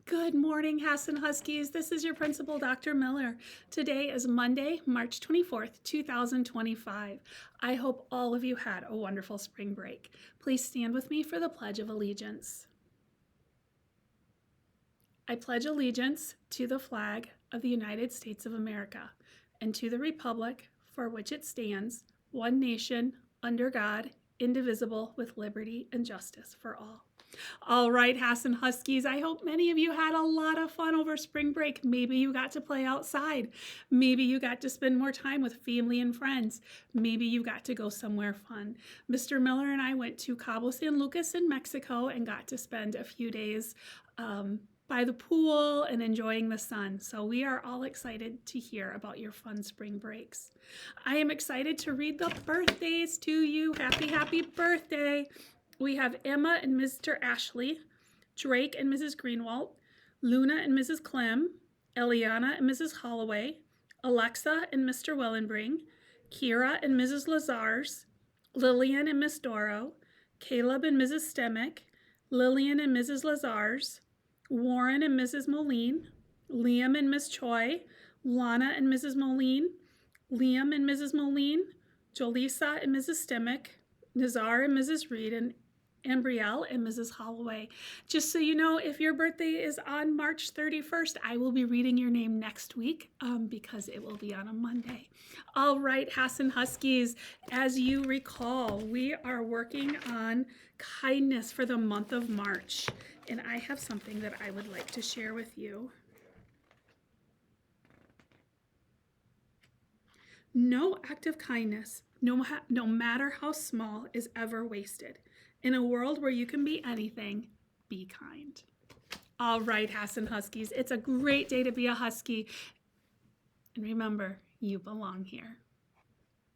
Good morning, Hassan Huskies. This is your principal, Dr. Miller. Today is Monday, March 24th, 2025. I hope all of you had a wonderful spring break. Please stand with me for the Pledge of Allegiance. I pledge allegiance to the flag of the United States of America and to the republic for which it stands, one nation, under God, indivisible, with liberty and justice for all. All right, Hassan Huskies, I hope many of you had a lot of fun over spring break. Maybe you got to play outside. Maybe you got to spend more time with family and friends. Maybe you got to go somewhere fun. Mr. Miller and I went to Cabo San Lucas in Mexico and got to spend a few days by the pool and enjoying the sun. So we are all excited to hear about your fun spring breaks. I am excited to read the birthdays to you. Happy birthday. We have Emma and Mr. Ashley, Drake and Mrs. Greenwald, Luna and Mrs. Clem, Eliana and Mrs. Holloway, Alexa and Mr. Wellenbring, Kira and Mrs. Lazars, Lillian and Miss Doro, Caleb and Mrs. Stemick, Lillian and Mrs. Lazars, Warren and Mrs. Moline, Liam and Miss Choi, Lana and Mrs. Moline, Liam and Mrs. Moline, Jolisa and Mrs. Stemick, Nazar and Mrs. Reed, and Ambrielle and Mrs. Holloway. Just so you know, if your birthday is on March 31st, I will be reading your name next week because it will be on a Monday. All right, Hassan Huskies, as you recall, we are working on kindness for the month of March, and I have something that I would like to share with you. No act of kindness, no matter how small, is ever wasted. In a world where you can be anything, be kind. All right, Hassan Huskies, it's a great day to be a Husky. And remember, you belong here.